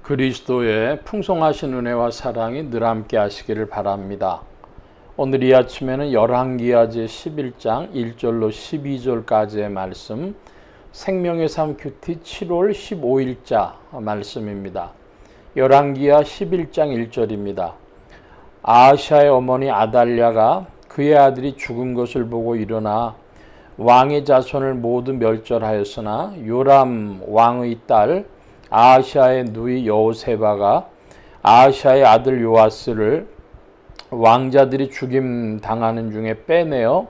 그리스도의 풍성하신 은혜와 사랑이 늘 함께 하시기를 바랍니다. 오늘 이 아침에는 열왕기하 제 11장 1절로 12절까지의 말씀, 생명의 삶 큐티 7월 15일자 말씀입니다. 열왕기하 11장 1절입니다. 아하시아의 어머니 아달랴가 그의 아들이 죽은 것을 보고 일어나 왕의 자손을 모두 멸절하였으나 요람 왕의 딸 아하시아의 누이 여호세바가 아하시아의 아들 요아스를 왕자들이 죽임 당하는 중에 빼내어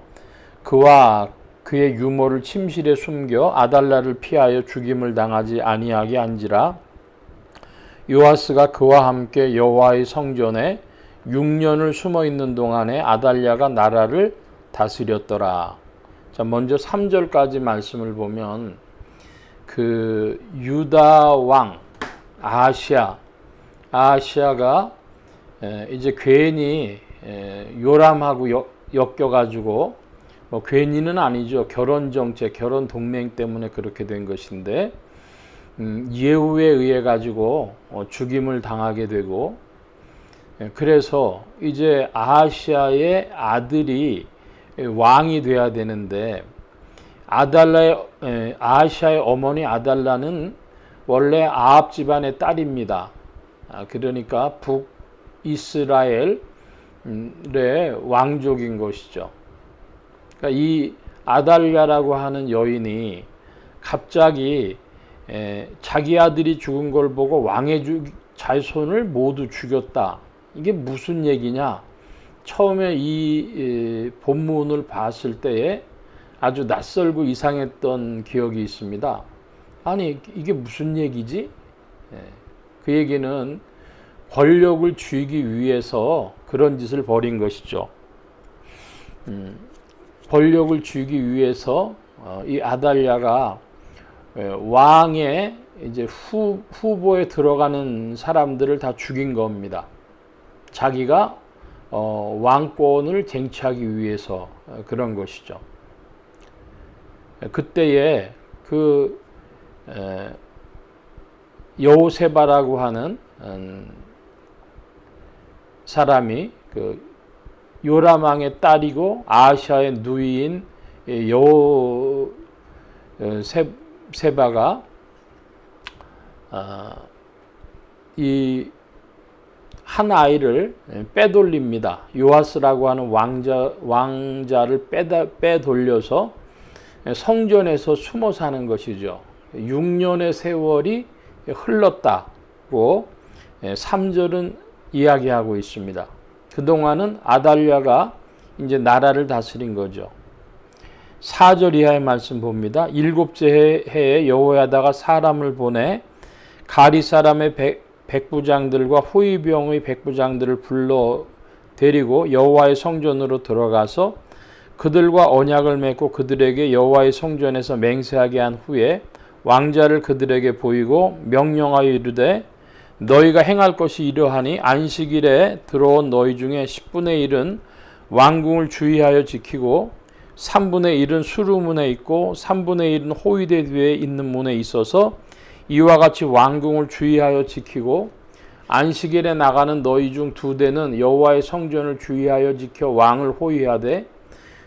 그와 그의 유모를 침실에 숨겨 아달랴를 피하여 죽임을 당하지 아니하게 한지라. 요아스가 그와 함께 여호와의 성전에 6년을 숨어 있는 동안에 아달랴가 나라를 다스렸더라. 자, 먼저 3절까지 말씀을 보면 그 유다 왕 아하시아가 이제 괜히 요람하고 엮여가지고 뭐 괜히는 아니죠. 결혼 정책, 결혼 동맹 때문에 그렇게 된 것인데 예후에 의해 가지고 죽임을 당하게 되고, 그래서 이제 아하시아의 아들이 왕이 돼야 되는데 아하시아의 어머니 아달랴는 원래 아합 집안의 딸입니다. 그러니까 북이스라엘의 왕족인 것이죠. 그러니까 이 아달랴라고 하는 여인이 갑자기 자기 아들이 죽은 걸 보고 왕의 자손을 모두 죽였다. 이게 무슨 얘기냐? 처음에 이 본문을 봤을 때에 아주 낯설고 이상했던 기억이 있습니다. 아니, 이게 무슨 얘기지? 그 얘기는 권력을 쥐기 위해서 그런 짓을 벌인 것이죠. 권력을 쥐기 위해서 이 아달랴가 왕의 이제 후보에 들어가는 사람들을 다 죽인 겁니다. 자기가 왕권을 쟁취하기 위해서 그런 것이죠. 그때에 그 여호세바라고 하는 사람이 그 요람 왕의 딸이고 아하시아의 누이인 여호세바가 이 한 아이를 빼돌립니다. 요아스라고 하는 왕자를 빼돌려서 성전에서 숨어 사는 것이죠. 6년의 세월이 흘렀다고 3절은 이야기하고 있습니다. 그동안은 아달랴가 이제 나라를 다스린 거죠. 4절 이하의 말씀 봅니다. 7째 해에 여호야다가 사람을 보내 가리 사람의 백부장들과 호위병의 백부장들을 불러 데리고 여호와의 성전으로 들어가서 그들과 언약을 맺고 그들에게 여호와의 성전에서 맹세하게 한 후에 왕자를 그들에게 보이고 명령하여 이르되 너희가 행할 것이 이러하니 안식일에 들어온 너희 중에 10분의 1은 왕궁을 주의하여 지키고 3분의 1은 수루문에 있고 3분의 1은 호위대 뒤에 있는 문에 있어서 이와 같이 왕궁을 주의하여 지키고 안식일에 나가는 너희 중 2대는 여호와의 성전을 주의하여 지켜 왕을 호위하되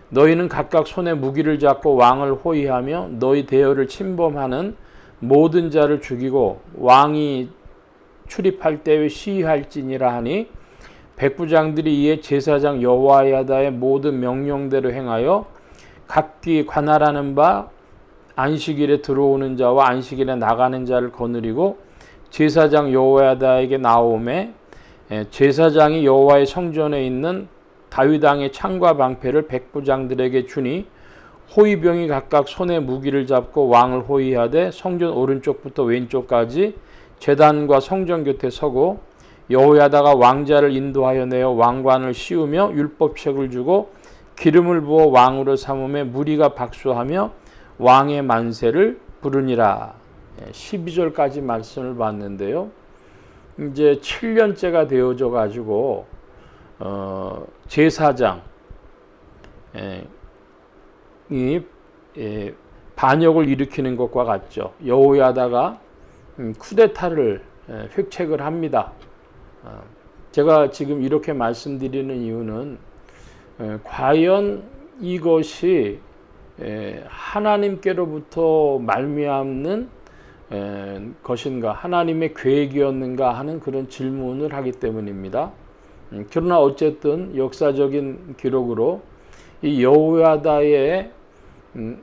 너희는 각각 손에 무기를 잡고 왕을 호위하며 너희 대열을 침범하는 모든 자를 죽이고 왕이 출입할 때에 시위할지니라 하니 백부장들이 이에 제사장 여호야다의 모든 명령대로 행하여 각기 관할하는 바 안식일에 들어오는 자와 안식일에 나가는 자를 거느리고 제사장 여호야다에게 나오매 제사장이 여호와의 성전에 있는 다윗 왕의 창과 방패를 백부장들에게 주니 호위병이 각각 손에 무기를 잡고 왕을 호위하되 성전 오른쪽부터 왼쪽까지 제단과 성전 곁에 서고 여호야다가 왕자를 인도하여 내어 왕관을 씌우며 율법책을 주고 기름을 부어 왕으로 삼음에 무리가 박수하며 왕의 만세를 부르니라. 12절까지 말씀을 봤는데요. 이제 7년째가 되어져 가지고 제사장이 반역을 일으키는 것과 같죠. 여호야다가 쿠데타를 획책을 합니다. 제가 지금 이렇게 말씀드리는 이유는 과연 이것이 하나님께로부터 말미암는 것인가, 하나님의 계획이었는가 하는 그런 질문을 하기 때문입니다. 그러나 어쨌든 역사적인 기록으로 이 여호야다의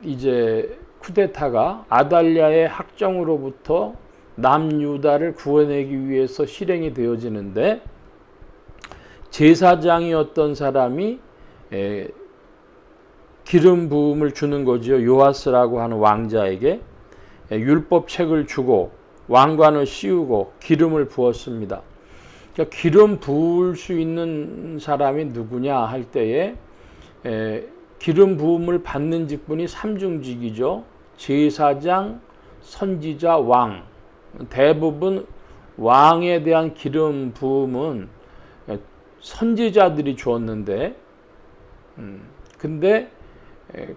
이제 쿠데타가 아달랴의 학정으로부터 남유다를 구해내기 위해서 실행이 되어지는데, 제사장이었던 사람이 기름 부음을 주는 거죠. 요아스라고 하는 왕자에게 율법책을 주고 왕관을 씌우고 기름을 부었습니다. 그러니까 기름 부을 수 있는 사람이 누구냐 할 때에 기름 부음을 받는 직분이 삼중직이죠. 제사장, 선지자, 왕. 대부분 왕에 대한 기름 부음은 선지자들이 주었는데, 근데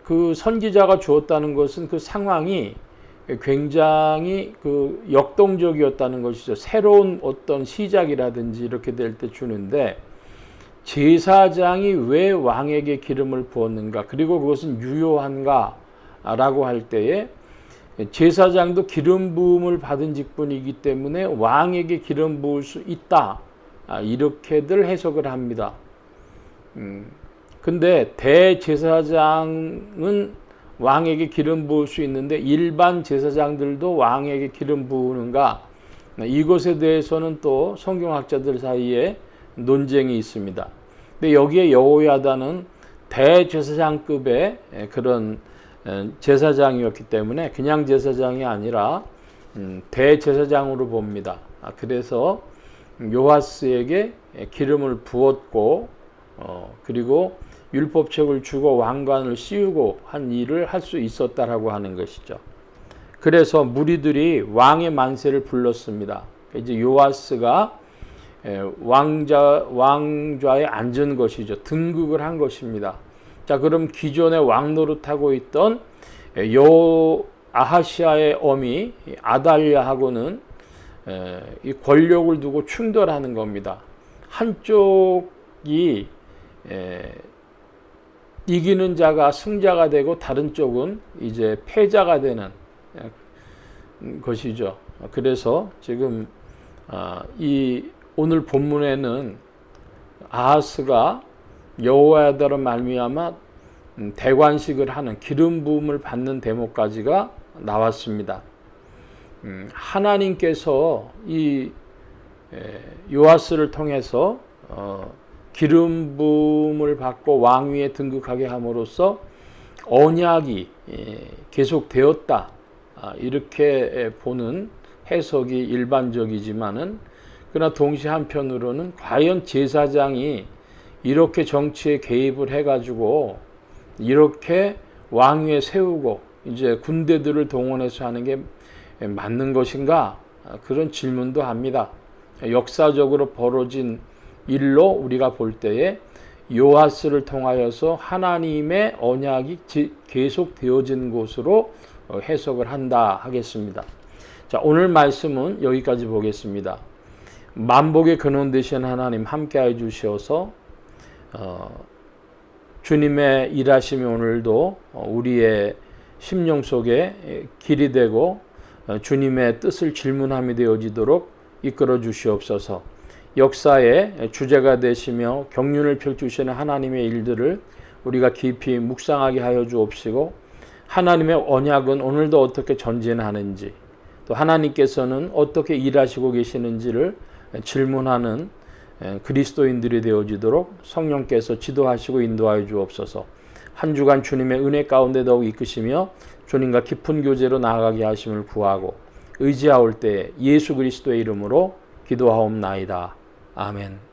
그 선지자가 주었다는 것은 그 상황이 굉장히 그 역동적이었다는 것이죠. 새로운 어떤 시작이라든지 이렇게 될 때 주는데, 제사장이 왜 왕에게 기름을 부었는가, 그리고 그것은 유효한가 라고 할 때에 제사장도 기름 부음을 받은 직분이기 때문에 왕에게 기름 부을 수 있다, 이렇게들 해석을 합니다. 근데 대제사장은 왕에게 기름 부을 수 있는데 일반 제사장들도 왕에게 기름 부으는가, 이것에 대해서는 또 성경학자들 사이에 논쟁이 있습니다. 근데 여기에 여호야다는 대제사장급의 그런 제사장이었기 때문에 그냥 제사장이 아니라 대제사장으로 봅니다. 그래서 요아스에게 기름을 부었고 그리고 율법책을 주고 왕관을 씌우고 한 일을 할 수 있었다라고 하는 것이죠. 그래서 무리들이 왕의 만세를 불렀습니다. 이제 요아스가 왕좌에 앉은 것이죠. 등극을 한 것입니다. 자, 그럼 기존에 왕 노릇하고 있던 아하시아의 어미 아달랴하고는 이 권력을 두고 충돌하는 겁니다. 한쪽이 이기는 자가 승자가 되고 다른 쪽은 이제 패자가 되는 것이죠. 그래서 지금 이 오늘 본문에는 아하스가 여호야다로 말미암아 대관식을 하는 기름 부음을 받는 대목까지가 나왔습니다. 하나님께서 이 요아스를 통해서 기름 부음을 받고 왕위에 등극하게 함으로써 언약이 계속되었다, 이렇게 보는 해석이 일반적이지만은, 그러나 동시에 한편으로는 과연 제사장이 이렇게 정치에 개입을 해가지고 이렇게 왕위에 세우고 이제 군대들을 동원해서 하는 게 맞는 것인가, 그런 질문도 합니다. 역사적으로 벌어진 일로 우리가 볼 때에 요아스를 통하여서 하나님의 언약이 계속 되어진 것으로 해석을 한다 하겠습니다. 자, 오늘 말씀은 여기까지 보겠습니다. 만복의 근원 되신 하나님 함께해 주시어서 주님의 일하심이 오늘도 우리의 심령 속에 길이 되고 주님의 뜻을 질문함이 되어지도록 이끌어 주시옵소서. 역사의 주제가 되시며 경륜을 펼치시는 하나님의 일들을 우리가 깊이 묵상하게 하여 주옵시고, 하나님의 언약은 오늘도 어떻게 전진하는지, 또 하나님께서는 어떻게 일하시고 계시는지를 질문하는 그리스도인들이 되어지도록 성령께서 지도하시고 인도하여 주옵소서. 한 주간 주님의 은혜 가운데 더욱 이끄시며 주님과 깊은 교제로 나아가게 하심을 구하고 의지하올 때 예수 그리스도의 이름으로 기도하옵나이다. 아멘.